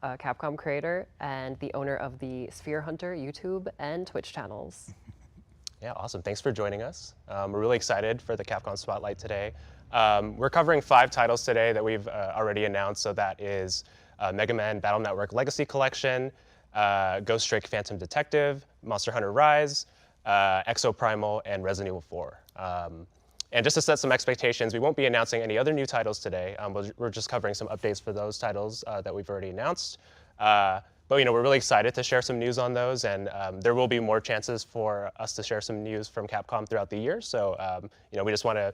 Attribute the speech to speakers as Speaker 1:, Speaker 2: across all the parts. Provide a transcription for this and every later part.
Speaker 1: a Capcom creator and the owner of the Sphere Hunter YouTube and Twitch channels.
Speaker 2: Yeah, awesome. Thanks for joining us. We're really excited for the Capcom Spotlight today. We're covering 5 titles today that we've already announced. So that is Mega Man Battle Network Legacy Collection, Ghost Trick Phantom Detective, Monster Hunter Rise, Exoprimal, and Resident Evil 4. And just to set some expectations, we won't be announcing any other new titles today. We're just covering some updates for those titles that we've already announced. But we're really excited to share some news on those, and there will be more chances for us to share some news from Capcom throughout the year. So we just want to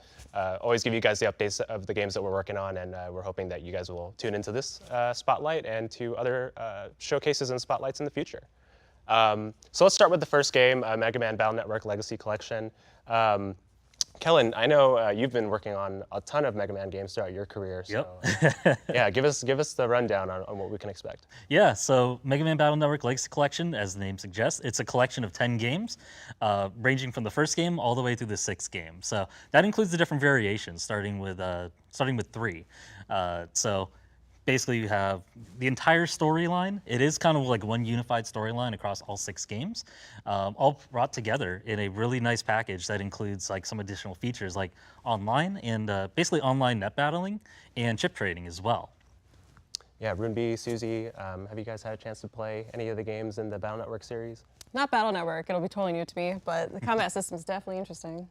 Speaker 2: always give you guys the updates of the games that we're working on, and we're hoping that you guys will tune into this spotlight and to other showcases and spotlights in the future. So let's start with the first game, Mega Man Battle Network Legacy Collection. Kellen, I know you've been working on a ton of Mega Man games throughout your career. So, yeah, give us the rundown on what we can expect.
Speaker 3: Yeah, so Mega Man Battle Network Legacy Collection, as the name suggests, it's a collection of 10 games, ranging from the first game all the way through the 6th game. So that includes the different variations, starting with 3. So basically, you have the entire storyline. It is kind of like one unified storyline across all 6 games, all brought together in a really nice package that includes like some additional features like online and basically online net battling and chip trading as well.
Speaker 2: Yeah, Runeby, Susie, have you guys had a chance to play any of the games in the Battle Network series?
Speaker 4: Not Battle Network, it'll be totally new to me, but the combat system is definitely interesting.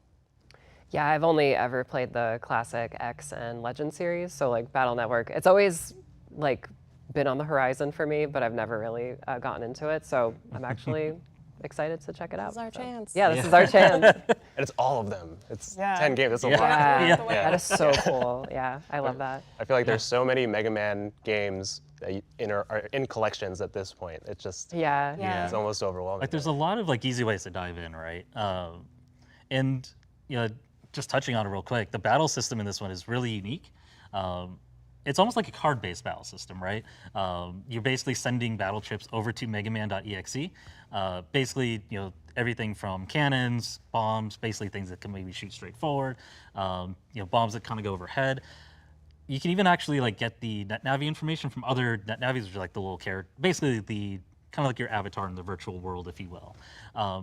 Speaker 1: Yeah, I've only ever played the classic X and Legend series, so like Battle Network, it's always like been on the horizon for me, but I've never really gotten into it. So I'm actually excited to check it out.
Speaker 4: This is our chance.
Speaker 1: Yeah, this is our chance.
Speaker 2: And it's all of them. It's 10 games. It's a lot.
Speaker 1: Yeah, that is so cool. Yeah, I love that.
Speaker 2: I feel like there's so many Mega Man games that are in collections at this point. It's just
Speaker 1: Yeah.
Speaker 2: it's almost overwhelming.
Speaker 3: Like there's a lot of like easy ways to dive in, right? And just touching on it real quick, the battle system in this one is really unique. It's almost like a card-based battle system, right? You're basically sending battle chips over to megaman.exe. Basically, everything from cannons, bombs, basically things that can maybe shoot straight forward, bombs that kind of go overhead. You can even actually like get the NetNavi information from other NetNavis, which are like the little character, basically the kind of like your avatar in the virtual world, if you will.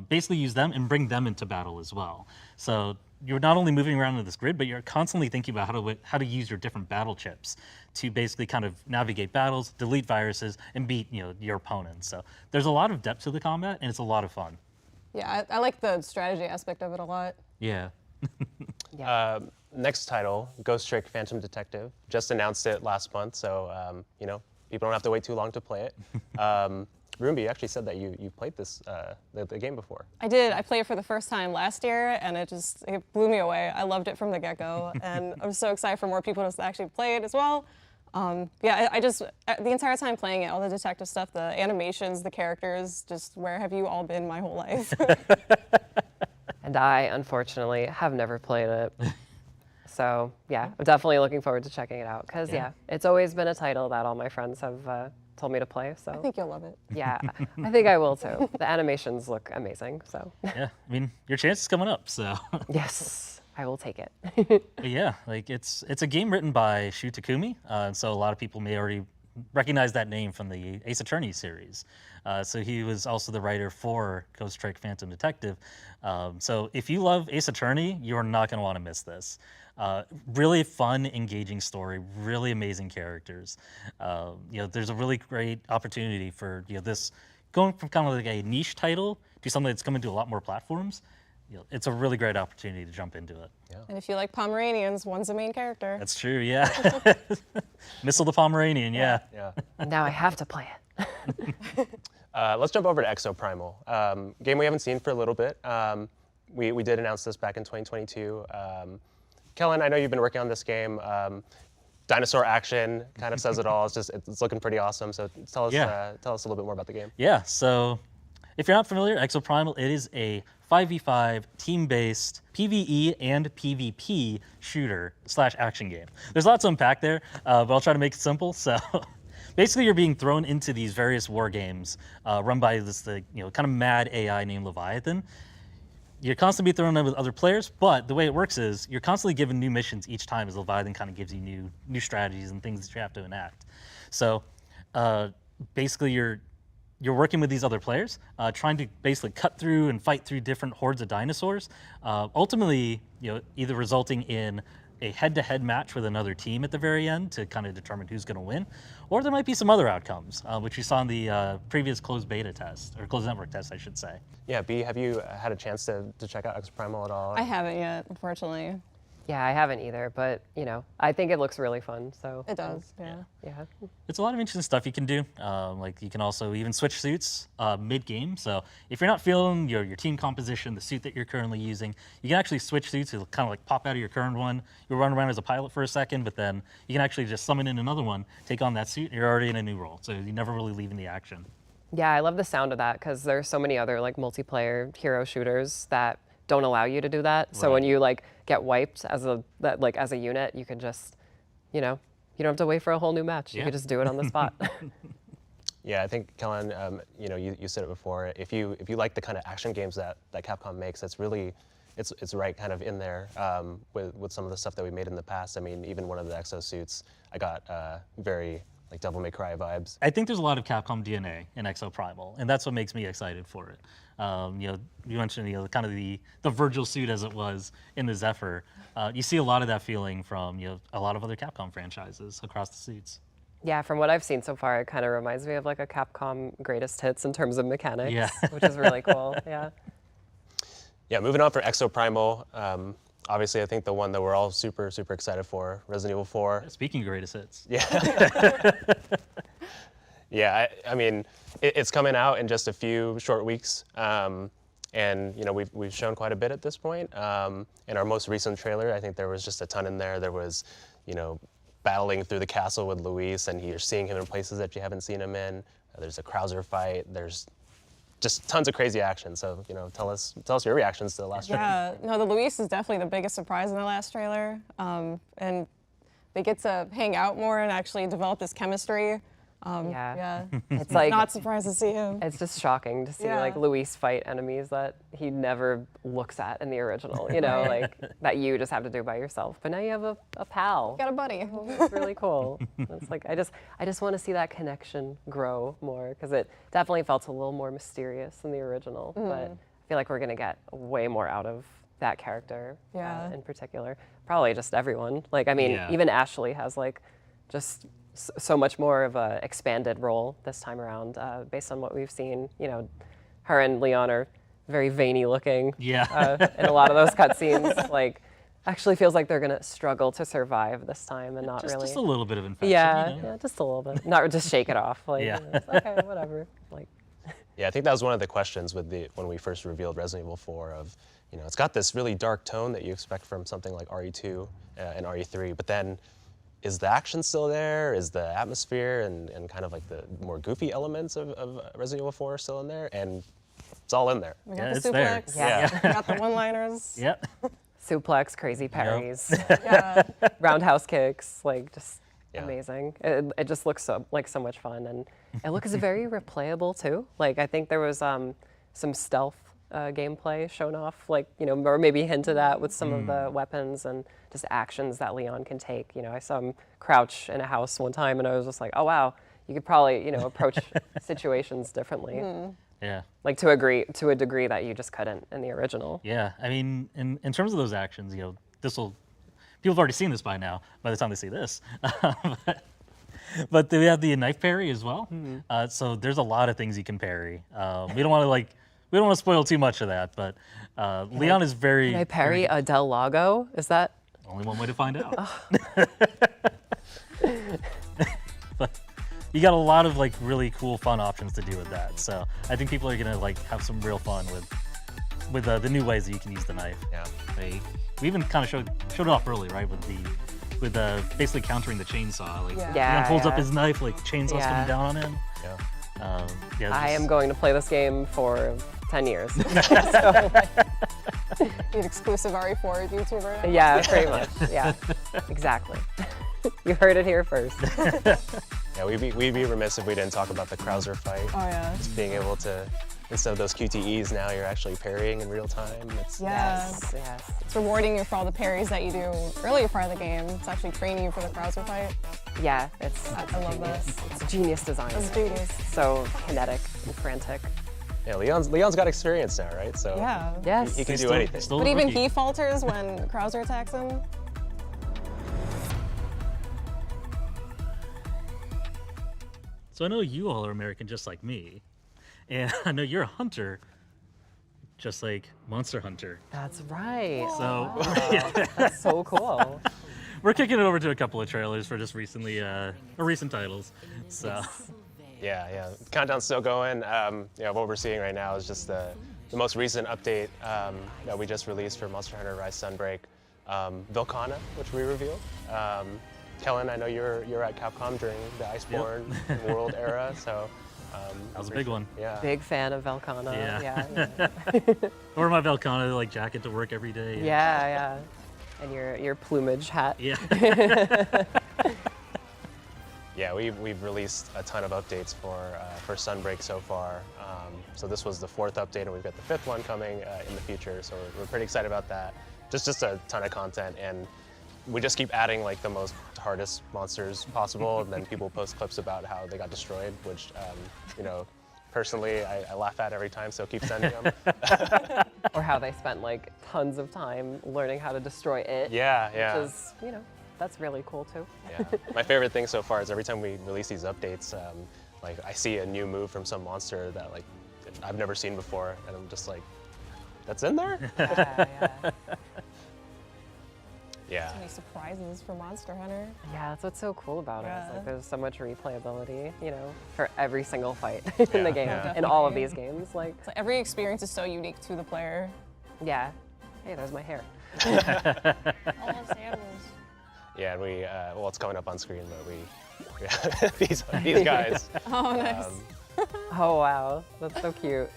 Speaker 3: Basically use them and bring them into battle as well. So you're not only moving around in this grid, but you're constantly thinking about how to use your different battle chips to basically kind of navigate battles, delete viruses, and beat your opponents. So there's a lot of depth to the combat, and it's a lot of fun.
Speaker 4: Yeah, I like the strategy aspect of it a lot.
Speaker 3: Yeah.
Speaker 2: Next title, Ghost Trick Phantom Detective. Just announced it last month, so people don't have to wait too long to play it. Runeby, you actually said that you played this the game before.
Speaker 4: I did. I played it for the first time last year, and it blew me away. I loved it from the get-go, and I'm so excited for more people to actually play it as well. The entire time playing it, all the detective stuff, the animations, the characters, just where have you all been my whole life?
Speaker 1: And I, unfortunately, have never played it. So yeah, I'm definitely looking forward to checking it out because it's always been a title that all my friends have told me to play. So
Speaker 4: I think you'll love it.
Speaker 1: Yeah, I think I will too. The animations look amazing. So
Speaker 3: Yeah, I mean, your chance is coming up, so.
Speaker 1: yes, I will take it.
Speaker 3: But yeah, like it's a game written by Shu Takumi, so a lot of people may already recognize that name from the Ace Attorney series. So he was also the writer for Ghost Trick Phantom Detective. So if you love Ace Attorney, you're not going to want to miss this. Really fun, engaging story, really amazing characters. There's a really great opportunity for this going from kind of like a niche title to something that's coming to a lot more platforms. It's a really great opportunity to jump into it.
Speaker 2: Yeah.
Speaker 4: And if you like Pomeranians, one's the main character.
Speaker 3: That's true, yeah. Missile the Pomeranian, yeah.
Speaker 1: Now I have to play it.
Speaker 2: Let's jump over to Exoprimal. Game we haven't seen for a little bit. We did announce this back in 2022. Kellen, I know you've been working on this game. Dinosaur action kind of says it all. It's looking pretty awesome. So tell us a little bit more about the game.
Speaker 3: Yeah, so if you're not familiar, Exoprimal, it is a 5v5 team-based PvE and PvP shooter / action game. There's lots to unpack there, but I'll try to make it simple. So basically you're being thrown into these various war games run by this kind of mad AI named Leviathan. You're constantly thrown in with other players, but the way it works is you're constantly given new missions each time as Leviathan kind of gives you new strategies and things that you have to enact. So basically you're working with these other players, trying to basically cut through and fight through different hordes of dinosaurs, ultimately, either resulting in a head-to-head match with another team at the very end to kind of determine who's going to win, or there might be some other outcomes, which we saw in the previous closed beta test, or closed network test, I should say.
Speaker 2: Yeah, B, have you had a chance to check out Exoprimal at all?
Speaker 4: I haven't yet, unfortunately.
Speaker 1: Yeah, I haven't either, but I think it looks really fun. So
Speaker 4: It does, yeah.
Speaker 1: yeah.
Speaker 3: It's a lot of interesting stuff you can do. Like you can also even switch suits mid-game. So if you're not feeling your team composition, the suit that you're currently using, you can actually switch suits. It'll kind of like pop out of your current one. You'll run around as a pilot for a second, but then you can actually just summon in another one, take on that suit, and you're already in a new role. So you never really leave in the action.
Speaker 1: Yeah, I love the sound of that because there's so many other like multiplayer hero shooters that don't allow you to do that. So when you like get wiped as a unit, you can just, you don't have to wait for a whole new match. You can just do it on the spot.
Speaker 2: Yeah, I think Kellen, you said it before. If you like the kind of action games that Capcom makes, it's right kind of in there with some of the stuff that we made in the past. I mean, even one of the exosuits, I got very like Devil May Cry vibes.
Speaker 3: I think there's a lot of Capcom DNA in Exoprimal, and that's what makes me excited for it. You mentioned kind of the Virgil suit as it was in the Zephyr. You see a lot of that feeling from a lot of other Capcom franchises across the suits.
Speaker 1: Yeah, from what I've seen so far, it kind of reminds me of like a Capcom greatest hits in terms of mechanics,
Speaker 3: Yeah.
Speaker 1: which is really cool. Yeah.
Speaker 2: Yeah, moving on for Exoprimal. Obviously, I think the one that we're all super, super excited for, Resident Evil 4.
Speaker 3: Speaking of greatest hits.
Speaker 2: Yeah. Yeah, I mean, it's coming out in just a few short weeks. And we've shown quite a bit at this point. In our most recent trailer, I think there was just a ton in there. There was, battling through the castle with Luis, and you're seeing him in places that you haven't seen him in. There's a Krauser fight. There's just tons of crazy action. So, tell us your reactions to the last trailer.
Speaker 4: Yeah, no, the Luis is definitely the biggest surprise in the last trailer. And they get to hang out more and actually develop this chemistry.
Speaker 1: Yeah.
Speaker 4: Yeah.
Speaker 1: It's like
Speaker 4: Not surprised to see him.
Speaker 1: it's just shocking to see
Speaker 4: Yeah.
Speaker 1: like Luis fight enemies that he never looks at in the original, like that you just have to do by yourself. But now you have a pal.
Speaker 4: Got a buddy.
Speaker 1: It's really cool. It's like I just want to see that connection grow more because it definitely felt a little more mysterious than the original. But I feel like we're gonna get way more out of that character in particular. Probably just everyone. Like I mean,
Speaker 3: Yeah.
Speaker 1: even Ashley has like just so much more of a expanded role this time around, based on what we've seen. Her and Leon are very veiny looking.
Speaker 3: Yeah.
Speaker 1: In a lot of those cutscenes, like actually feels like they're gonna struggle to survive this time and not really.
Speaker 3: Just a little bit of infection.
Speaker 1: Yeah, just a little bit. Not just shake it off. Like,
Speaker 3: Yeah.
Speaker 1: it's okay, whatever. Like,
Speaker 2: Yeah, I think that was one of the questions when we first revealed Resident Evil 4 of, it's got this really dark tone that you expect from something like RE2 and RE3, but then is the action still there? Is the atmosphere and kind of like the more goofy elements of Resident Evil 4 still in there? And it's all in there.
Speaker 4: We got
Speaker 3: Yeah,
Speaker 4: the
Speaker 3: it's there.
Speaker 4: suplex.
Speaker 1: Yeah.
Speaker 4: We got the one-liners.
Speaker 3: Yeah.
Speaker 1: suplex, crazy parries,
Speaker 4: Yeah.
Speaker 1: roundhouse kicks, like just
Speaker 2: Yeah.
Speaker 1: amazing. It just looks so much fun, and it looks very replayable too. Like I think there was some stealth gameplay shown off, like or maybe hinted at with some of the weapons and just actions that Leon can take. I saw him crouch in a house one time, and I was just like, oh wow, you could probably approach situations differently,
Speaker 3: Yeah.
Speaker 1: like to a degree that you just couldn't in the original.
Speaker 3: Yeah. I mean, in terms of those actions, people have already seen this by now, by the time they see this. But we have the knife parry as well. So there's a lot of things you can parry. We don't want to spoil too much of that, but Leon is very.
Speaker 1: Can I parry a Del Lago? Is that?
Speaker 3: Only one way to find out. But you got a lot of like really cool, fun options to do with that. So I think people are gonna like have some real fun with the new ways that you can use the knife.
Speaker 2: Yeah.
Speaker 3: We even kind of showed it off early, right? With basically countering the chainsaw. Like
Speaker 4: Yeah.
Speaker 3: Leon holds up his knife, like chainsaw's
Speaker 1: Yeah.
Speaker 3: coming down on him.
Speaker 2: Yeah.
Speaker 3: Yeah,
Speaker 1: I am going to play this game for 10 years.
Speaker 4: Be an exclusive RE4 YouTuber.
Speaker 1: Yeah, pretty much. Yeah, exactly. You heard it here first.
Speaker 2: Yeah, we'd be remiss if we didn't talk about the Krauser fight.
Speaker 4: Oh yeah.
Speaker 2: Just being able to, instead of those QTEs, now you're actually parrying in real time. It's,
Speaker 4: Yeah.
Speaker 1: Yes.
Speaker 4: It's rewarding you for all the parries that you do earlier part of the game. It's actually training you for the Krauser fight.
Speaker 1: Yeah, it's
Speaker 4: I love that.
Speaker 1: it's genius design.
Speaker 4: It's genius.
Speaker 1: So kinetic and frantic.
Speaker 2: Yeah, Leon's got experience now, right? So
Speaker 4: Yeah.
Speaker 1: Yes.
Speaker 2: he can do
Speaker 3: Still-
Speaker 2: anything.
Speaker 3: still
Speaker 4: But
Speaker 3: a
Speaker 4: even
Speaker 3: rookie.
Speaker 4: he falters when Krauser attacks him.
Speaker 3: So I know you all are American just like me, and I know you're a hunter, just like Monster Hunter.
Speaker 1: That's right.
Speaker 3: So
Speaker 1: That's so cool.
Speaker 3: we're kicking it over to a couple of trailers for just recently, or recent titles. So
Speaker 2: Yeah. Countdown's still going. What we're seeing right now is just the most recent update that we just released for Monster Hunter Rise Sunbreak. Vilcana, which we revealed. Kellen, I know you're at Capcom during the Iceborne World era, so
Speaker 3: that was a big one.
Speaker 2: yeah.
Speaker 1: Big fan of Velcana.
Speaker 3: Yeah.
Speaker 1: Yeah.
Speaker 3: Or my Velcana like jacket to work every day.
Speaker 1: Yeah. And your plumage hat.
Speaker 3: Yeah.
Speaker 2: Yeah, we've released a ton of updates for Sunbreak so far. So this was the 4th update, and we've got the 5th one coming in the future. So we're pretty excited about that. Just a ton of content, and we just keep adding like the most hardest monsters possible, and then people post clips about how they got destroyed, which personally I laugh at every time. So keep sending them.
Speaker 1: Or how they spent like tons of time learning how to destroy it.
Speaker 2: Yeah.
Speaker 1: Which is, that's really cool too.
Speaker 2: Yeah. My favorite thing so far is every time we release these updates, like I see a new move from some monster that like I've never seen before, and I'm just like, that's in there?
Speaker 1: Yeah.
Speaker 2: Yeah.
Speaker 4: So many surprises for Monster Hunter.
Speaker 1: Yeah, that's what's so cool about it. It's
Speaker 4: Yeah.
Speaker 1: like there's so much replayability, for every single fight in the game,
Speaker 2: Yeah.
Speaker 1: in all of
Speaker 4: Definitely.
Speaker 1: these games. Like,
Speaker 4: So every experience is so unique to the player.
Speaker 1: yeah. Hey, there's my hair.
Speaker 4: All of Samuel's.
Speaker 2: Yeah, and it's coming up on screen, but these guys.
Speaker 4: Oh, nice.
Speaker 1: Oh wow, that's so cute.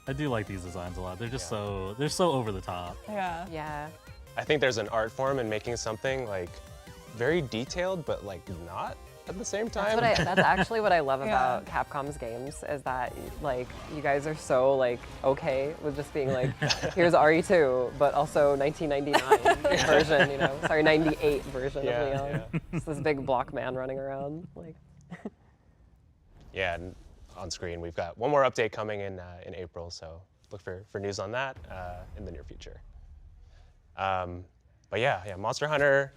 Speaker 3: I do like these designs a lot. They're just
Speaker 2: Yeah.
Speaker 3: they're so over the top.
Speaker 4: Yeah.
Speaker 1: Yeah.
Speaker 2: I think there's an art form in making something like very detailed, but like not at the same time.
Speaker 1: That's actually what I love
Speaker 4: Yeah.
Speaker 1: about Capcom's games is that like you guys are so like okay with just being like, here's RE2, but also 1999 version, sorry, 98 version
Speaker 2: Yeah,
Speaker 1: of Leon. It's this big block man running around like.
Speaker 2: Yeah, and on screen we've got one more update coming in April, so look for news on that in the near future. But yeah, Monster Hunter.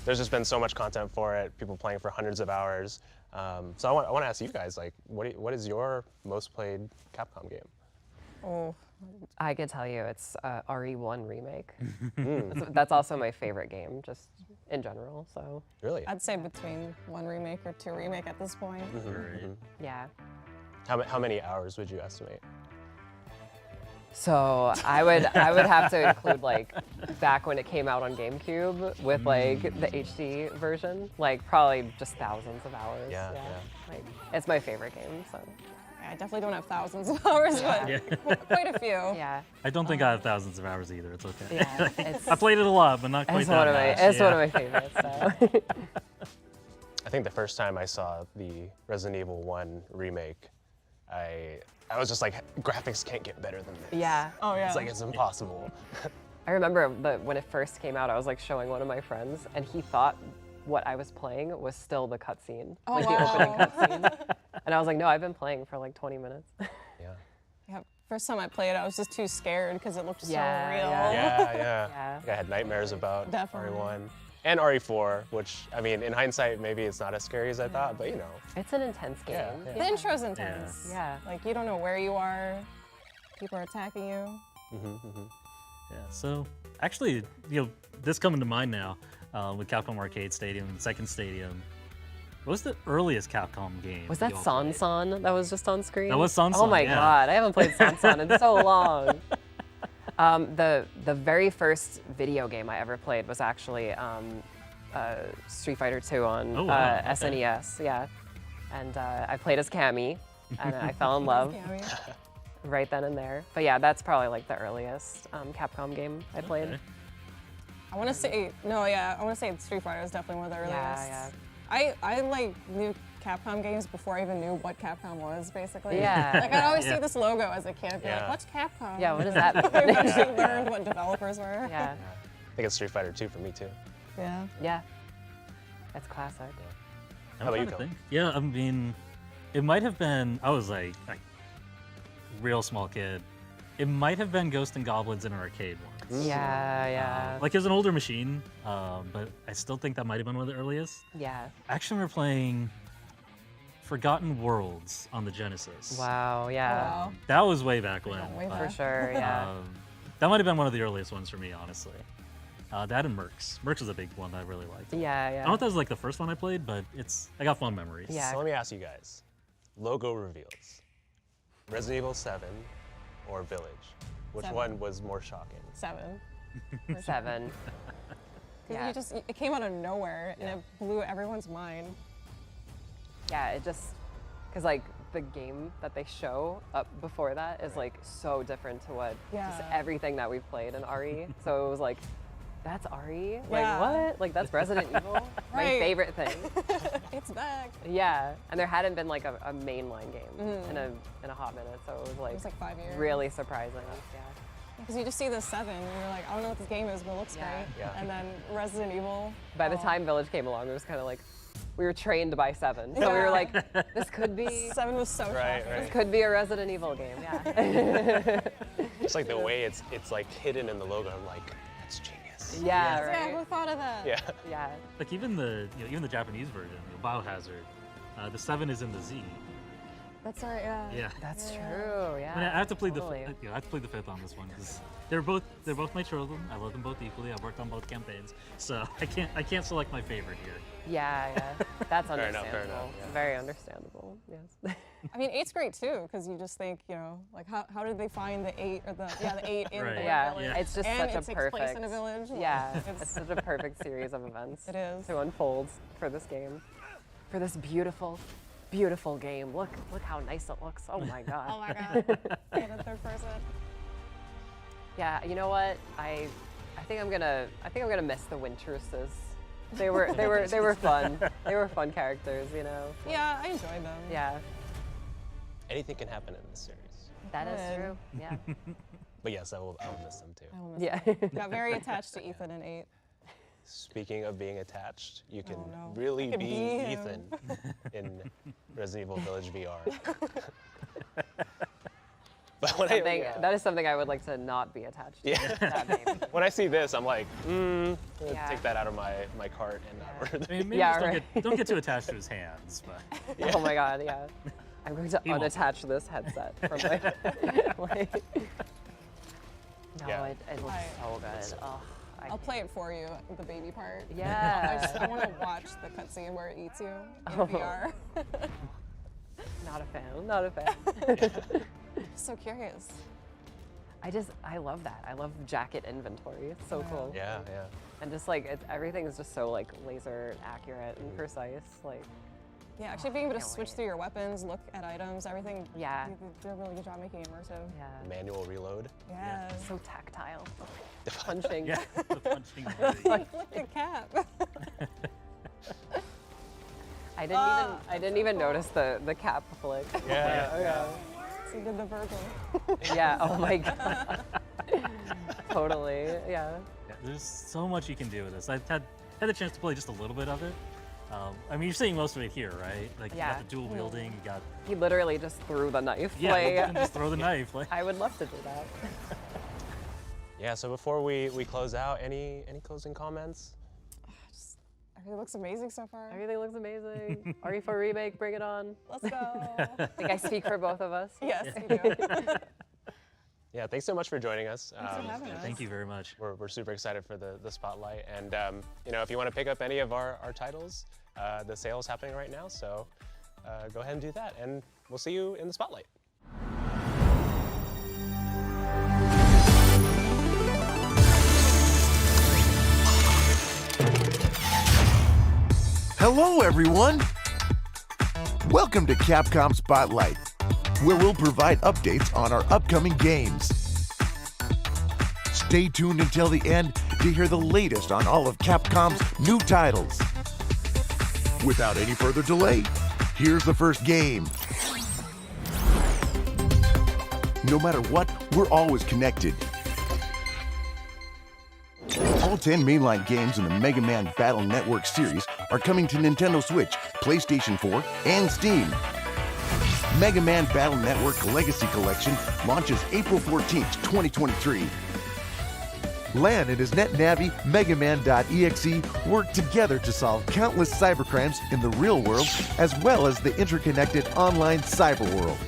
Speaker 2: There's just been so much content for it. People playing for hundreds of hours. So I want to ask you guys, like, what is your most played Capcom game?
Speaker 4: Oh,
Speaker 1: I could tell you it's RE1 remake. That's also my favorite game, just in general. So
Speaker 2: Really?
Speaker 4: I'd say between 1 remake or 2 remake at this point.
Speaker 3: Right.
Speaker 1: yeah.
Speaker 2: How many hours would you estimate?
Speaker 1: So I would have to include like back when it came out on GameCube with like the HD version, like probably just thousands of hours.
Speaker 2: Yeah.
Speaker 1: Like it's my favorite game. So
Speaker 4: I definitely don't have thousands of hours, but
Speaker 3: Yeah.
Speaker 4: quite a few.
Speaker 1: yeah,
Speaker 3: I don't think I have thousands of hours either. It's okay.
Speaker 1: yeah. It's,
Speaker 3: I played it a lot, but not quite
Speaker 1: it's
Speaker 3: that
Speaker 1: one of my
Speaker 3: much.
Speaker 1: it's
Speaker 3: yeah.
Speaker 1: one of my favorites. So.
Speaker 2: I think the first time I saw the Resident Evil 1 remake, I was just like, graphics can't get better than this.
Speaker 1: Yeah.
Speaker 4: Oh, yeah.
Speaker 2: It's like, it's impossible.
Speaker 1: I remember when it first came out, I was like showing one of my friends, and he thought what I was playing was still the cutscene,
Speaker 4: Oh,
Speaker 1: like
Speaker 4: wow.
Speaker 1: the opening cutscene. And I was like, no, I've been playing for like 20 minutes.
Speaker 2: Yeah.
Speaker 4: Yeah, first time I played, I was just too scared because it looked
Speaker 1: Yeah,
Speaker 4: so real.
Speaker 2: Yeah.
Speaker 1: Yeah.
Speaker 2: Like I had nightmares about
Speaker 4: Definitely.
Speaker 2: RE1 and RE4, which, I mean, in hindsight, maybe it's not as scary as I thought, but
Speaker 1: It's an intense game.
Speaker 2: Yeah.
Speaker 4: The intro's intense.
Speaker 1: Yeah.
Speaker 4: Like, you don't know where you are. People are attacking you.
Speaker 3: Yeah. So actually, this coming to mind now with Capcom Arcade Stadium and Second Stadium. What was the earliest Capcom game?
Speaker 1: Was that
Speaker 3: you all
Speaker 1: San
Speaker 3: played?
Speaker 1: San that was just on screen?
Speaker 3: That was San
Speaker 1: Oh
Speaker 3: San,
Speaker 1: my
Speaker 3: yeah.
Speaker 1: god, I haven't played San San in so long. The very first video game I ever played was actually Street Fighter 2 on
Speaker 3: Oh, wow, okay.
Speaker 1: SNES, yeah. And I played as Cammy, and I fell in love right then and there. But yeah, that's probably like the earliest Capcom game I played.
Speaker 3: Okay.
Speaker 4: I want to say, I want to say Street Fighter is definitely one of the earliest.
Speaker 1: Yeah,
Speaker 4: I like knew Capcom games before I even knew what Capcom was, basically.
Speaker 1: Yeah.
Speaker 4: Like I'd always
Speaker 3: Yeah.
Speaker 4: see this logo as a kid, and be
Speaker 2: Yeah.
Speaker 4: like, "What's Capcom?"
Speaker 1: Yeah, what does that
Speaker 4: I
Speaker 1: mean?
Speaker 4: eventually learned what developers were.
Speaker 1: Yeah.
Speaker 2: I think it's Street Fighter 2 for me too.
Speaker 4: Yeah.
Speaker 1: Yeah. That's classic.
Speaker 2: How about you,
Speaker 3: trying to
Speaker 2: Cole?
Speaker 3: think. Yeah, I mean, it might have been. I was like real small kid. It might have been Ghost and Goblins in an arcade once.
Speaker 1: Yeah, yeah.
Speaker 3: Like it was an older machine, but I still think that might have been one of the earliest.
Speaker 1: Yeah.
Speaker 3: I actually remember playing Forgotten Worlds on the Genesis.
Speaker 1: Wow, yeah.
Speaker 4: Wow.
Speaker 3: That was way back when.
Speaker 4: way
Speaker 3: but,
Speaker 1: For sure, yeah.
Speaker 3: that might have been one of the earliest ones for me, honestly. That and Mercs. Mercs was a big one that I really liked.
Speaker 1: Yeah,
Speaker 3: I don't know
Speaker 1: yeah.
Speaker 3: if that was like the first one I played, but I got fond memories.
Speaker 1: Yeah.
Speaker 2: So let me ask you guys, logo reveals, Resident Evil 7 or Village? Which
Speaker 4: 7.
Speaker 2: one was more shocking?
Speaker 4: 7.
Speaker 1: 7. Yeah.
Speaker 4: It came out of nowhere and it blew everyone's mind.
Speaker 1: Yeah, it just, because like the game that they show up before that is like so different to what just
Speaker 4: Yeah.
Speaker 1: everything that we've played in RE. So it was like, that's RE? Like
Speaker 4: Yeah.
Speaker 1: what? Like that's Resident Evil? My
Speaker 4: Right.
Speaker 1: favorite thing.
Speaker 4: It's back.
Speaker 1: Yeah, and there hadn't been like a mainline game in a hot minute, so it was
Speaker 4: It was like 5 years.
Speaker 1: really surprising. Yeah.
Speaker 4: Because you just see the 7 and you're like, I don't know what this game is, but it looks
Speaker 1: Yeah.
Speaker 4: great.
Speaker 2: Yeah.
Speaker 4: And then Resident Evil.
Speaker 1: By the
Speaker 4: oh,
Speaker 1: time Village came along, it was kind of like we were trained by 7, so we were
Speaker 4: Yeah.
Speaker 1: like, this could be
Speaker 4: 7 was so
Speaker 2: Right,
Speaker 4: shocking.
Speaker 1: this could be a Resident Evil game. Yeah.
Speaker 2: Just like the way it's like hidden in the logo, I'm like, that's genius.
Speaker 1: Yeah,
Speaker 4: Yeah,
Speaker 1: right.
Speaker 4: who thought of that?
Speaker 2: Yeah.
Speaker 1: Yeah.
Speaker 3: Like even the Japanese version, Biohazard, the 7 is in the Z.
Speaker 4: That's right, yeah.
Speaker 3: Yeah.
Speaker 1: That's
Speaker 4: Yeah.
Speaker 1: true. Yeah.
Speaker 3: I mean, I have to plead
Speaker 1: totally.
Speaker 3: I have to plead the fifth on this one because they're both my children. I love them both equally. I've worked on both campaigns, so I can't select my favorite here.
Speaker 1: Yeah, yeah. That's
Speaker 2: Fair enough,
Speaker 1: understandable.
Speaker 2: fair enough, yeah.
Speaker 1: Very understandable. Yes.
Speaker 4: I mean, 8's great too, because you just think, like how did they find the 8 or the 8 in
Speaker 3: Right.
Speaker 4: the
Speaker 1: yeah.
Speaker 4: village?
Speaker 3: Yeah.
Speaker 1: It's just
Speaker 4: and
Speaker 1: such
Speaker 4: it
Speaker 1: a
Speaker 4: takes
Speaker 1: perfect.
Speaker 4: place in a village. like,
Speaker 1: Yeah. It's
Speaker 4: it's,
Speaker 1: such a perfect series of events.
Speaker 4: It is.
Speaker 1: To unfold for this game, for this beautiful, beautiful game. Look how nice it looks. Oh my god.
Speaker 4: oh my god. Yeah, the third person.
Speaker 1: Yeah, you know what? I think I'm gonna miss the Wintruses. They were fun. They were fun characters, you know.
Speaker 4: Yeah, I enjoyed them.
Speaker 1: Yeah,
Speaker 2: Anything can happen in this series.
Speaker 1: that is
Speaker 4: Good.
Speaker 1: true. Yeah.
Speaker 2: But yes, I'll miss them too.
Speaker 4: I will miss
Speaker 1: Yeah.
Speaker 4: them. Got very attached to Ethan in 8.
Speaker 2: Speaking of being attached, you can
Speaker 4: no.
Speaker 2: really
Speaker 4: I could
Speaker 2: be
Speaker 4: be him.
Speaker 2: Ethan in Resident Evil Village VR. But when
Speaker 1: That is something I would like to not be attached to.
Speaker 2: Yeah.
Speaker 1: That name.
Speaker 2: when I see this, I'm like,
Speaker 1: Yeah.
Speaker 2: take that out of my cart and not order
Speaker 3: I mean, maybe
Speaker 1: Yeah,
Speaker 3: just
Speaker 1: right.
Speaker 3: don't get too attached to his hands, but
Speaker 1: Oh my god, yeah. I'm going to
Speaker 3: He won't.
Speaker 1: unattach this headset from my. No,
Speaker 2: Yeah.
Speaker 1: it looks so good. Oh,
Speaker 4: I'll play it for you, the baby part.
Speaker 1: Yeah.
Speaker 4: I want to watch the cutscene where it eats you in
Speaker 1: Oh.
Speaker 4: VR.
Speaker 1: Not a fan. Not a fan.
Speaker 4: So curious.
Speaker 1: I love that. I love jacket inventory. It's so cool.
Speaker 2: Yeah, yeah.
Speaker 1: And just like everything is just so like laser accurate and precise. Like
Speaker 4: Yeah, actually being able to
Speaker 1: can't
Speaker 4: switch
Speaker 1: wait.
Speaker 4: through your weapons, look at items, everything.
Speaker 1: Yeah.
Speaker 4: You do a really good job making it immersive.
Speaker 1: yeah,
Speaker 2: Manual reload.
Speaker 4: Yeah.
Speaker 1: so tactile. Punching.
Speaker 3: yeah, the punching.
Speaker 4: Flick the cap.
Speaker 1: I didn't even notice the cap flick.
Speaker 2: Yeah.
Speaker 1: Yeah.
Speaker 4: So you did the Virgil.
Speaker 1: Yeah. Oh my god. Totally. Yeah.
Speaker 3: Yeah, there's so much you can do with this. I've had the chance to play just a little bit of it. I mean, you're seeing most of it here, right? Like
Speaker 1: Yeah.
Speaker 3: you got the dual wielding, you got
Speaker 1: He literally just threw the knife.
Speaker 3: yeah,
Speaker 1: Like,
Speaker 3: you can just throw the knife. Like,
Speaker 1: I would love to do that.
Speaker 2: Yeah, so before we close out, any closing comments?
Speaker 4: Everything looks amazing so far.
Speaker 1: Everything looks amazing. RE4 remake, bring it on.
Speaker 4: Let's go.
Speaker 1: I think I speak for both of us.
Speaker 4: Yes, you do.
Speaker 2: Yeah, thanks so much for joining us.
Speaker 4: Thanks for having us.
Speaker 3: thank you very much.
Speaker 2: We're super excited for the spotlight. And if you want to pick up any of our titles, the sale is happening right now. So go ahead and do that. And we'll see you in the spotlight.
Speaker 5: Hello, everyone! Welcome to Capcom Spotlight, where we'll provide updates on our upcoming games. Stay tuned until the end to hear the latest on all of Capcom's new titles. Without any further delay, Here's the first game. No matter what, we're always connected. All 10 mainline games in the Mega Man Battle Network series are coming to Nintendo Switch, PlayStation 4, and Steam. Mega Man Battle Network Legacy Collection launches April 14th, 2023. Lan and his NetNavi MegaMan.exe work together to solve countless cybercrimes in the real world as well as the interconnected online cyber world.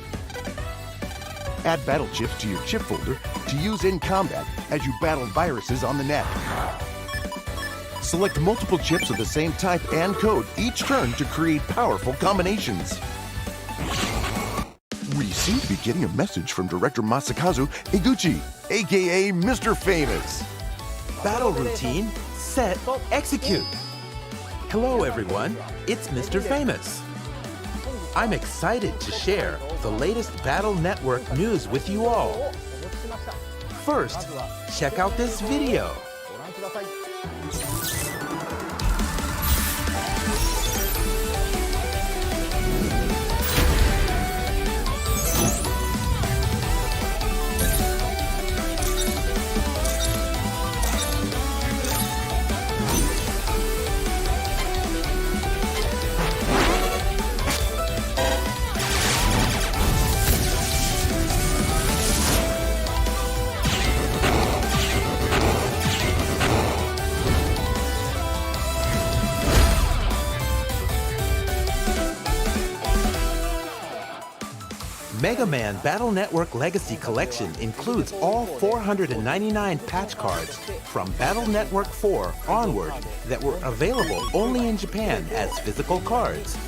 Speaker 5: Add battle chips to your chip folder to use in combat as you battle viruses on the net. Select multiple chips of the same type and code each turn to create powerful combinations. We seem to be getting a message from Director Masakazu Eguchi, aka Mr. Famous.
Speaker 6: Battle routine, set, execute. Hello everyone, it's Mr. Famous. I'm excited to share the latest Battle Network news with you all. First, check out this video. Mega Man Battle Network Legacy Collection includes all 499 patch cards from Battle Network 4 onward that were available only in Japan as physical cards.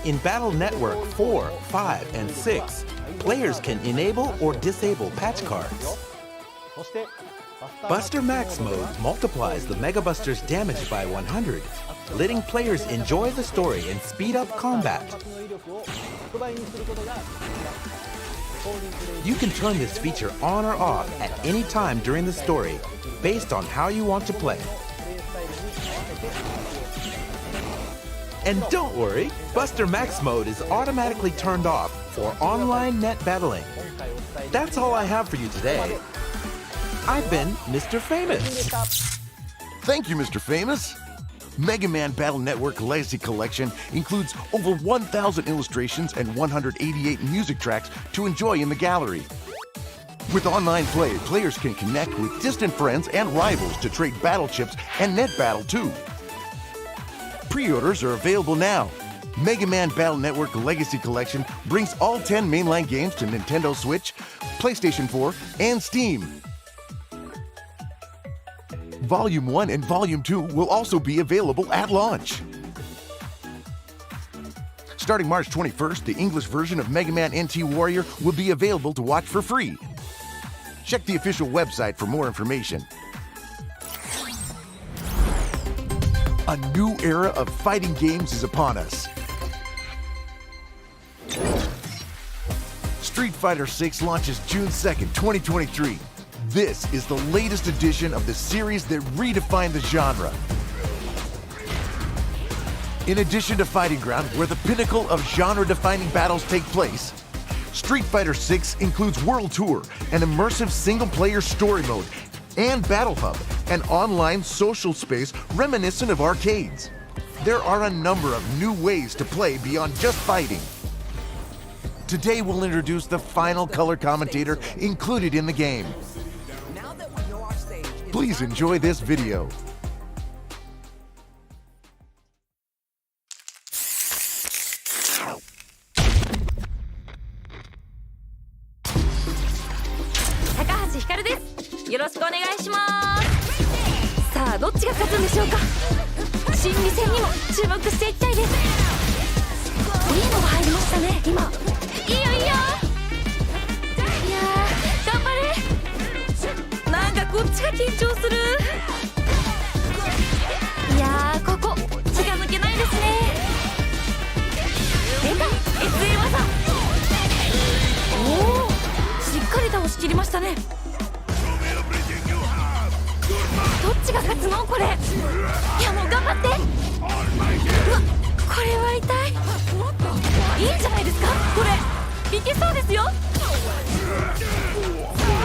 Speaker 6: In Battle Network 4, 5, and 6, players can enable or disable patch cards. Buster Max mode multiplies the Mega Buster's damage by 100, letting players enjoy the story and speed up combat. You can turn this feature on or off at any time during the story, based on how you want to play. And don't worry, Buster Max mode is automatically turned off for online net battling. That's all I have for you today. I've been Mr. Famous.
Speaker 5: Thank you, Mr. Famous. Mega Man Battle Network Legacy Collection includes over 1,000 illustrations and 188 music tracks to enjoy in the gallery. With online play, players can connect with distant friends and rivals to trade battle chips and net battle too. Pre-orders are available now. Mega Man Battle Network Legacy Collection brings all 10 mainline games to Nintendo Switch, PlayStation 4, and Steam. Volume 1 and Volume 2 will also be available at launch. Starting March 21st, the English version of Mega Man NT Warrior will be available to watch for free. Check the official website for more information. A new era of fighting games is upon us. Street Fighter VI launches June 2nd, 2023. This is the latest edition of the series that redefined the genre. In addition to Fighting Ground, where the pinnacle of genre-defining battles take place, Street Fighter VI includes World Tour, an immersive single-player story mode, and Battle Hub, an online social space reminiscent of arcades. There are a number of new ways to play beyond just fighting. Today we'll introduce the final color commentator included in the game. Please enjoy this video.
Speaker 7: いいんじゃないですかこれいけそうですよ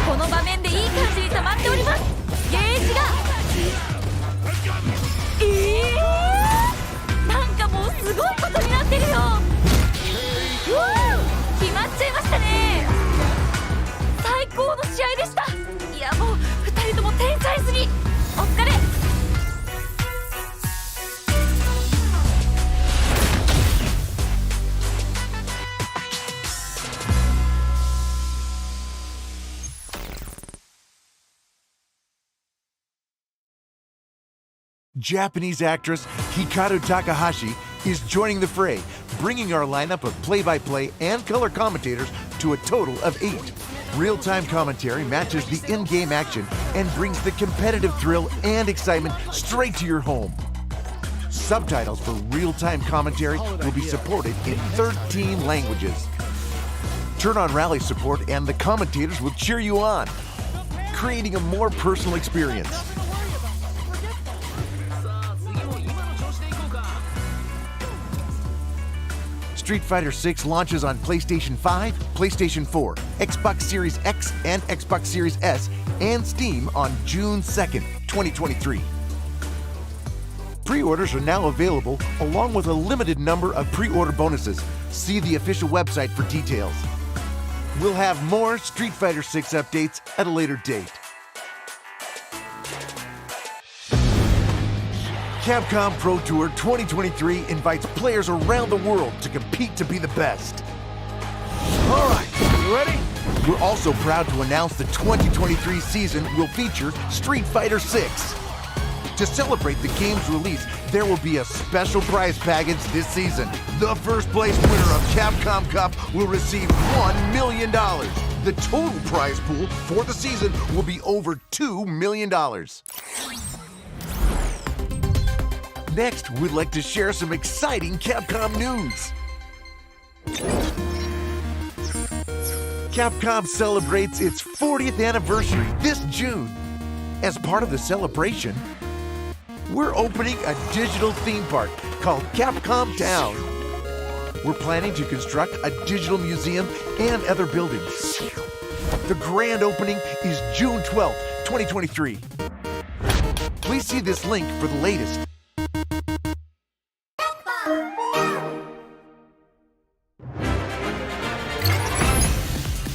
Speaker 7: この場面でいい感じに溜まっておりますゲージがなんかもうすごいことになってるよ決まっちゃいましたね最高の試合でしたいやもう2人とも天才すぎお疲れ
Speaker 5: Japanese actress Hikaru Takahashi is joining the fray, bringing our lineup of play-by-play and color commentators to a total of 8. Real-time commentary matches the in-game action and brings the competitive thrill and excitement straight to your home. Subtitles for real-time commentary will be supported in 13 languages. Turn on rally support and the commentators will cheer you on, creating a more personal experience. Street Fighter 6 launches on PlayStation 5, PlayStation 4, Xbox Series X and Xbox Series S, and Steam on June 2nd, 2023. Pre-orders are now available along with a limited number of pre-order bonuses. See the official website for details. We'll have more Street Fighter 6 updates at a later date. Capcom Pro Tour 2023 invites players around the world to compete to be the best. All right, you ready? We're also proud to announce the 2023 season will feature Street Fighter 6. To celebrate the game's release, there will be a special prize package this season. The first place winner of Capcom Cup will receive $1 million. The total prize pool for the season will be over $2 million. Next, we'd like to share some exciting Capcom news. Capcom celebrates its 40th anniversary this June. As part of the celebration, we're opening a digital theme park called Capcom Town. We're planning to construct a digital museum and other buildings. The grand opening is June 12th, 2023. Please see this link for the latest.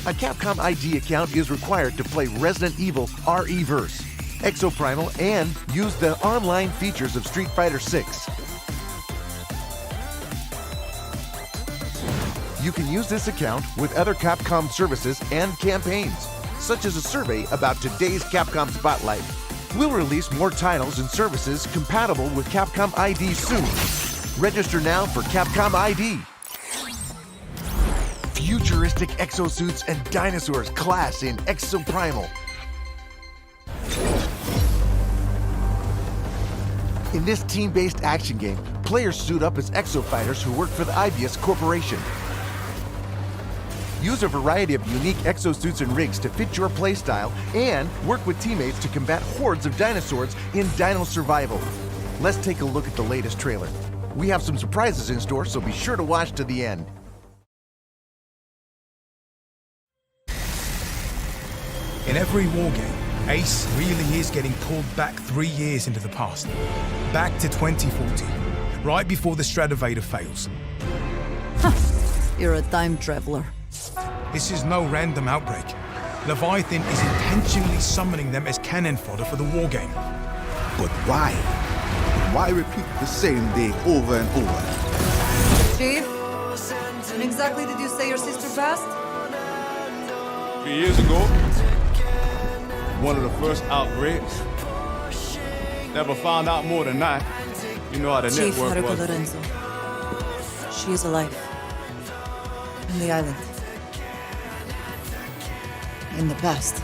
Speaker 5: A Capcom ID account is required to play Resident Evil RE-verse, Exoprimal, and use the online features of Street Fighter 6. You can use this account with other Capcom services and campaigns, such as a survey about today's Capcom Spotlight. We'll release more titles and services compatible with Capcom ID soon. Register now for Capcom ID. Futuristic exosuits and dinosaurs class in Exoprimal. In this team-based action game, players suit up as exo fighters who work for the IBS Corporation. Use a variety of unique exosuits and rigs to fit your playstyle and work with teammates to combat hordes of dinosaurs in Dino Survival. Let's take a look at the latest trailer. We have some surprises in store, so be sure to watch to the end.
Speaker 8: In every war game, Ace really is getting pulled back 3 years into the past. Back to 2040, right before the Stratovator fails.
Speaker 9: You're a time traveler.
Speaker 8: This is no random outbreak. Leviathan is intentionally summoning them as cannon fodder for the war game.
Speaker 10: But why? Why repeat the same day over and over?
Speaker 9: Chief, when exactly did you say your sister passed?
Speaker 11: 3 years ago. One of the first outbreaks. Never found out more than that. You know how the
Speaker 9: Chief
Speaker 11: network
Speaker 9: Haruka
Speaker 11: was.
Speaker 9: Lorenzo. She is alive. On the island. In the past.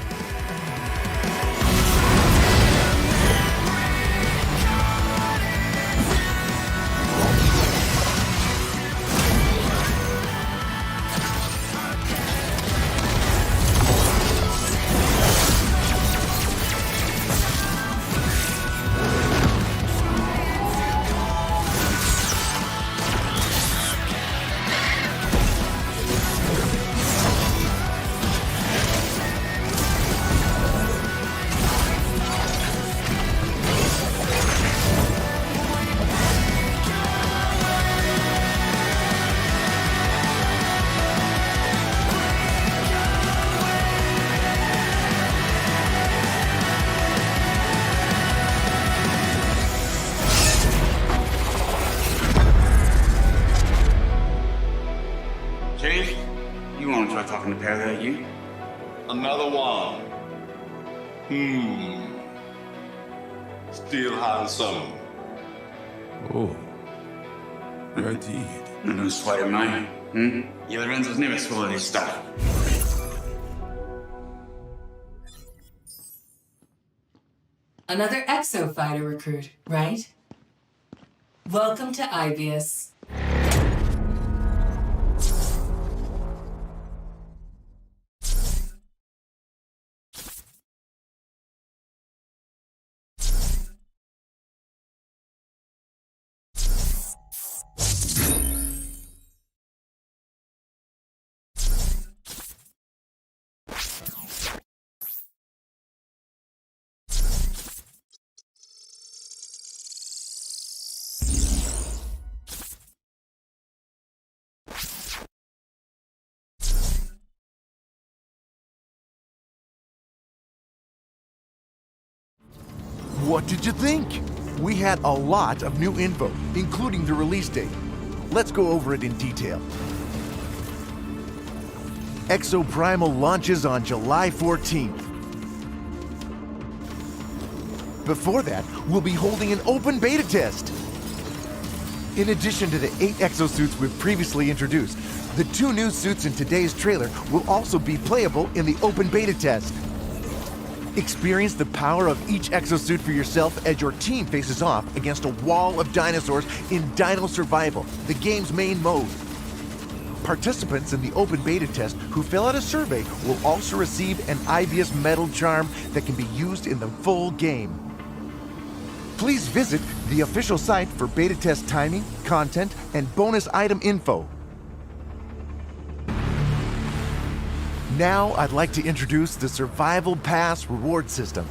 Speaker 10: You want to try talking to Perry at you?
Speaker 11: Another one. Still handsome.
Speaker 8: Oh, indeed.
Speaker 10: No sweat of mine. Yeah, Lorenzo's never swallowed his stuff.
Speaker 12: Another Exo fighter recruit, right? Welcome to Ibius.
Speaker 5: What did you think? We had a lot of new info, including the release date. Let's go over it in detail. Exoprimal launches on July 14th. Before that, we'll be holding an open beta test. In addition to the 8 exosuits we've previously introduced, the 2 new suits in today's trailer will also be playable in the open beta test. Experience the power of each exosuit for yourself as your team faces off against a wall of dinosaurs in Dino Survival, the game's main mode. Participants in the open beta test who fill out a survey will also receive an Ibius Metal Charm that can be used in the full game. Please visit the official site for beta test timing, content, and bonus item info. Now I'd like to introduce the Survival Pass reward system.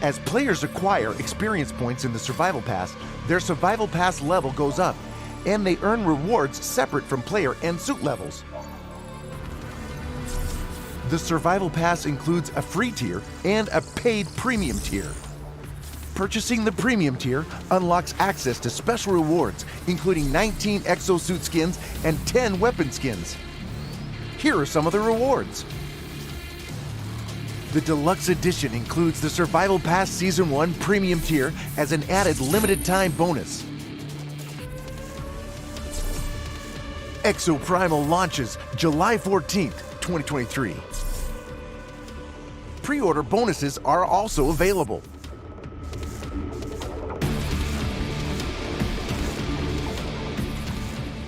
Speaker 5: As players acquire experience points in the Survival Pass, their Survival Pass level goes up, and they earn rewards separate from player and suit levels. The Survival Pass includes a free tier and a paid premium tier. Purchasing the premium tier unlocks access to special rewards, including 19 exosuit skins and 10 weapon skins. Here are some of the rewards. The Deluxe Edition includes the Survival Pass Season 1 Premium tier as an added limited time bonus. Exoprimal launches July 14th, 2023. Pre-order bonuses are also available.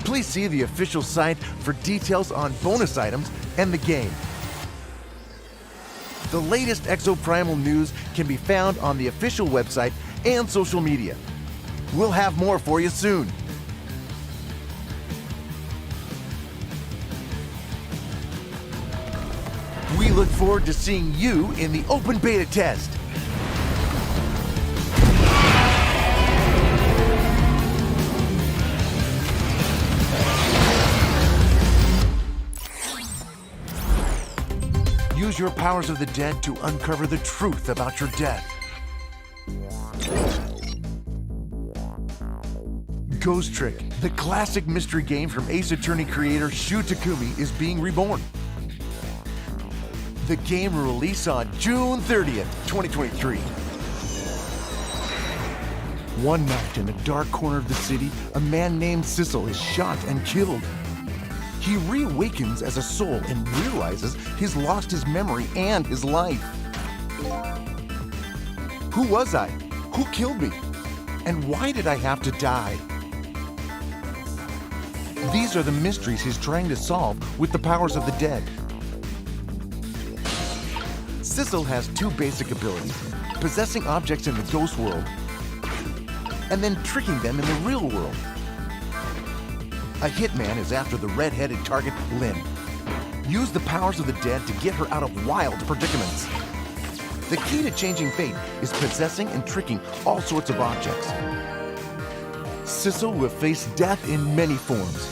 Speaker 5: Please see the official site for details on bonus items and the game. The latest Exoprimal news can be found on the official website and social media. We'll have more for you soon. We look forward to seeing you in the open beta test. Use your powers of the dead to uncover the truth about your death. Ghost Trick, the classic mystery game from Ace Attorney creator Shu Takumi, is being reborn. The game will release on June 30th, 2023. One night in a dark corner of the city, a man named Sissel is shot and killed. He reawakens as a soul and realizes he's lost his memory and his life. Who was I? Who killed me? And why did I have to die? These are the mysteries he's trying to solve with the powers of the dead. Sissel has 2 basic abilities: possessing objects in the ghost world, and then tricking them in the real world. A hitman is after the red-headed target, Lynn. Use the powers of the dead to get her out of wild predicaments. The key to changing fate is possessing and tricking all sorts of objects. Sissel will face death in many forms.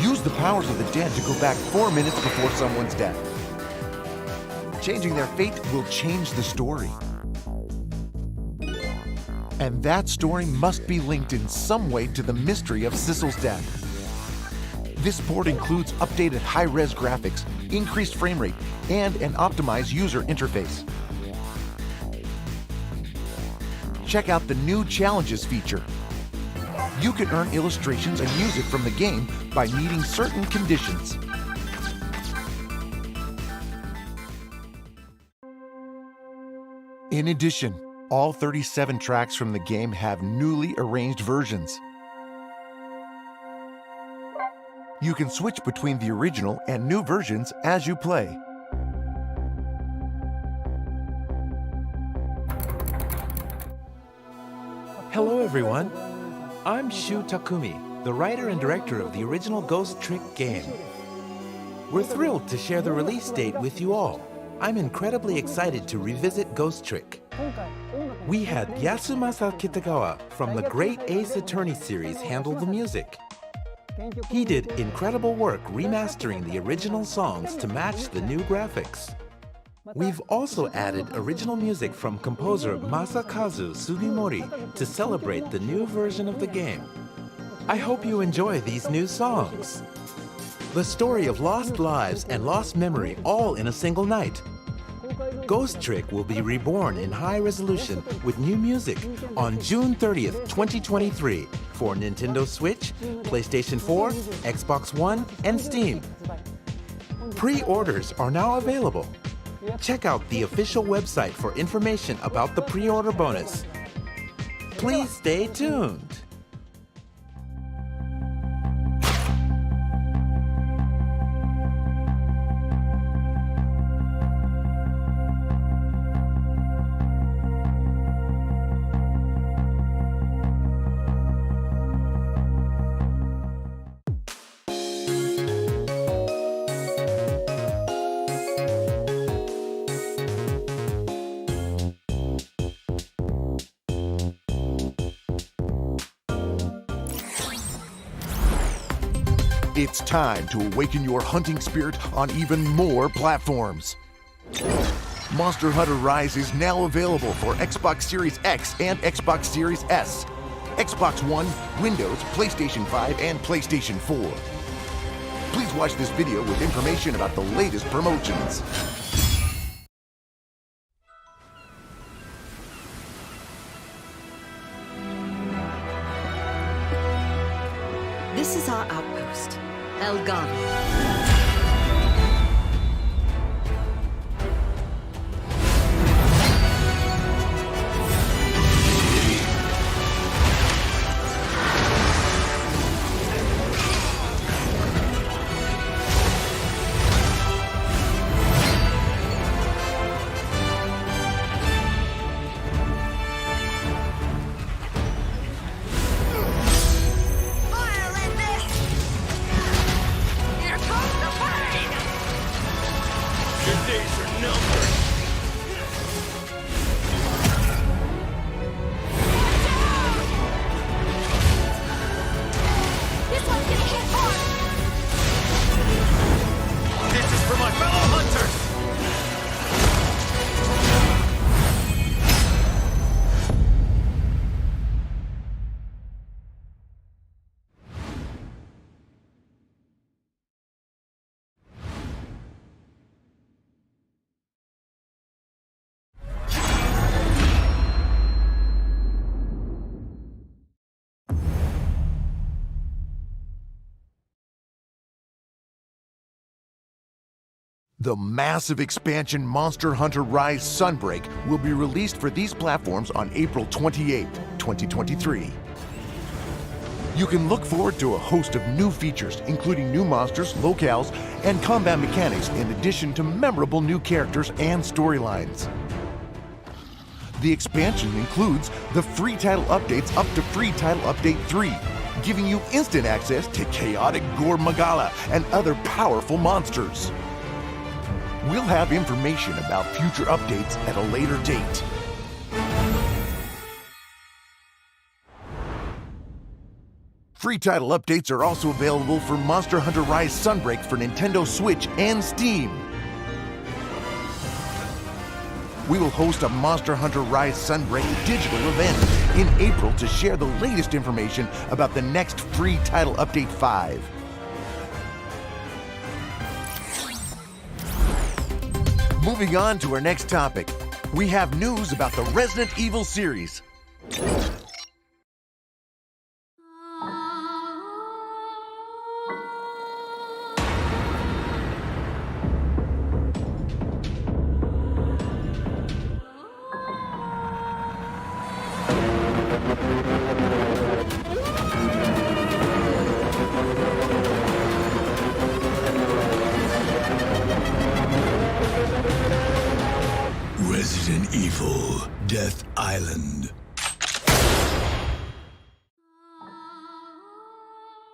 Speaker 5: Use the powers of the dead to go back 4 minutes before someone's death. Changing their fate will change the story. And that story must be linked in some way to the mystery of Sissel's death. This port includes updated high-res graphics, increased frame rate, and an optimized user interface. Check out the new Challenges feature. You can earn illustrations and music from the game by meeting certain conditions. In addition, all 37 tracks from the game have newly arranged versions. You can switch between the original and new versions as you play.
Speaker 6: Hello everyone, I'm Shu Takumi, the writer and director of the original Ghost Trick game. We're thrilled to share the release date with you all. I'm incredibly excited to revisit Ghost Trick. We had Yasumasa Kitagawa from the Great Ace Attorney series handle the music. He did incredible work remastering the original songs to match the new graphics. We've also added original music from composer Masakazu Sugimori to celebrate the new version of the game. I hope you enjoy these new songs. The story of lost lives and lost memory all in a single night. Ghost Trick will be reborn in high resolution with new music on June 30th, 2023 for Nintendo Switch, PlayStation 4, Xbox One, and Steam. Pre-orders are now available. Check out the official website for information about the pre-order bonus. Please stay tuned.
Speaker 5: It's time to awaken your hunting spirit on even more platforms. Monster Hunter Rise is now available for Xbox Series X and Xbox Series S, Xbox One, Windows, PlayStation 5, and PlayStation 4. Please watch this video with information about the latest promotions.
Speaker 13: This is our outpost, El Gado.
Speaker 5: The massive expansion Monster Hunter Rise Sunbreak will be released for these platforms on April 28, 2023. You can look forward to a host of new features, including new monsters, locales, and combat mechanics, in addition to memorable new characters and storylines. The expansion includes the free title updates up to free title update 3, giving you instant access to chaotic Gore Magala and other powerful monsters. We'll have information about future updates at a later date. Free title updates are also available for Monster Hunter Rise Sunbreak for Nintendo Switch and Steam. We will host a Monster Hunter Rise Sunbreak digital event in April to share the latest information about the next free title update 5. Moving on to our next topic, we have news about the Resident Evil series.
Speaker 8: Resident Evil Death Island.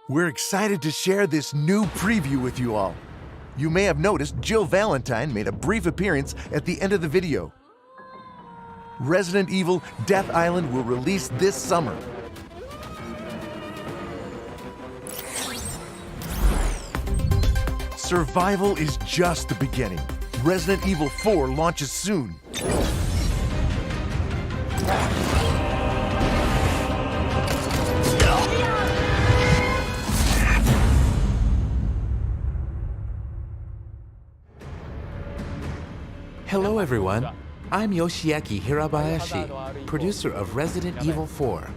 Speaker 5: We're excited to share this new preview with you all. You may have noticed Jill Valentine made a brief appearance at the end of the video. Resident Evil Death Island will release this summer. Survival is just the beginning. Resident Evil 4 launches soon.
Speaker 6: Hello everyone, I'm Yoshiaki Hirabayashi, producer of Resident Evil 4.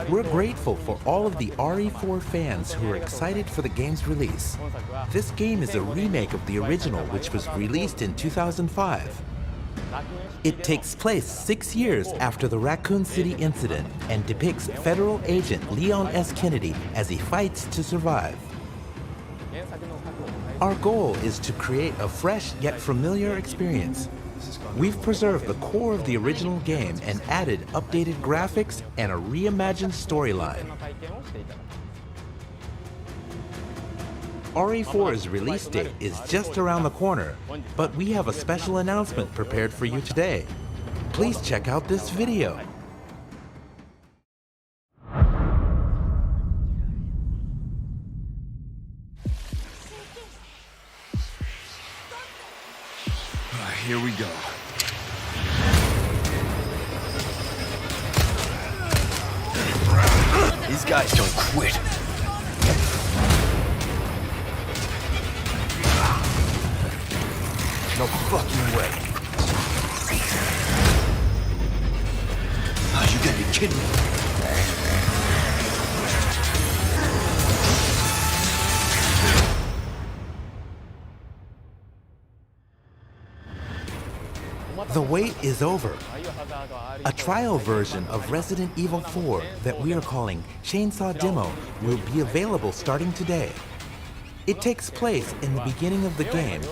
Speaker 6: We're grateful for all of the RE4 fans who are excited for the game's release. This game is a remake of the original, which was released in 2005. It takes place 6 years after the Raccoon City incident and depicts federal agent Leon S. Kennedy as he fights to survive. Our goal is to create a fresh yet familiar experience. We've preserved the core of the original game and added updated graphics and a reimagined storyline. RE4's release date is just around the corner, but we have a special announcement prepared for you today. Please check out this video.
Speaker 11: Here we go.
Speaker 10: These guys don't quit.
Speaker 5: No fucking way.
Speaker 10: Oh, you gotta be kidding me.
Speaker 6: The wait is over. A trial version of Resident Evil 4 that we are calling Chainsaw Demo will be available starting today. It takes place in the beginning of the game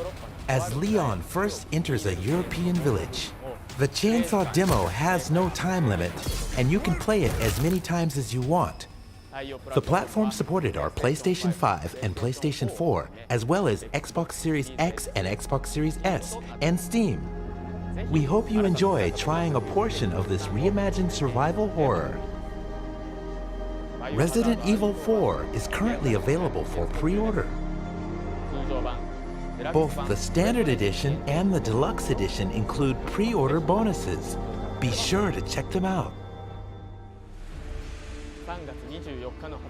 Speaker 6: as Leon first enters a European village. The Chainsaw Demo has no time limit, and you can play it as many times as you want. The platforms supported are PlayStation 5 and PlayStation 4, as well as Xbox Series X and Xbox Series S, and Steam. We hope you enjoy trying a portion of this reimagined survival horror. Resident Evil 4 is currently available for pre-order. Both the Standard Edition and the Deluxe Edition include pre-order bonuses. Be sure to check them out.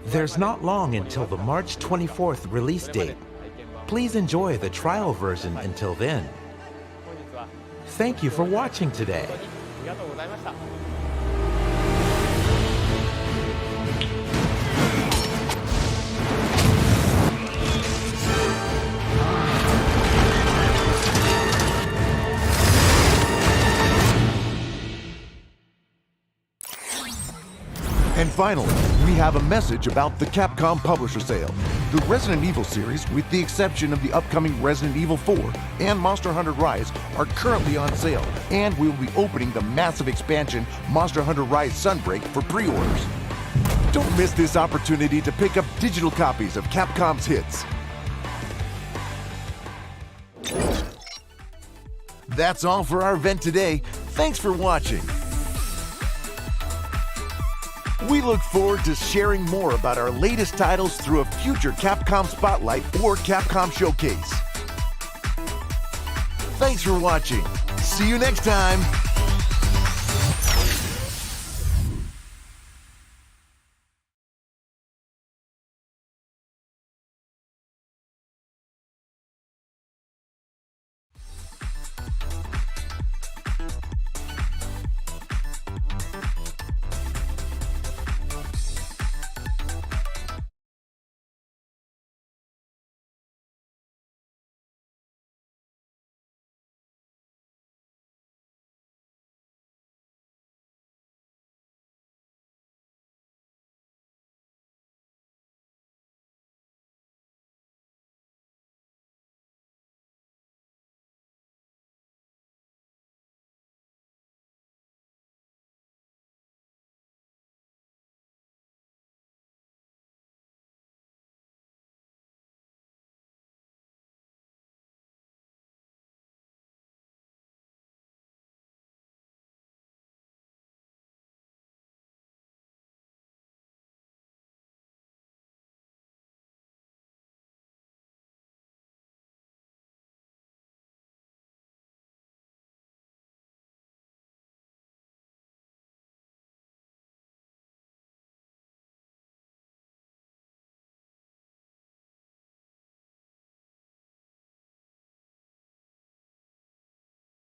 Speaker 6: There's not long until the March 24th release date. Please enjoy the trial version until then. Thank you for watching today.
Speaker 5: And finally, we have a message about the Capcom Publisher Sale. The Resident Evil series, with the exception of the upcoming Resident Evil 4 and Monster Hunter Rise, are currently on sale, and we will be opening the massive expansion Monster Hunter Rise Sunbreak for pre-orders. Don't miss this opportunity to pick up digital copies of Capcom's hits. That's all for our event today. Thanks for watching. We look forward to sharing more about our latest titles through a future Capcom Spotlight or Capcom Showcase. Thanks for watching. See you next time.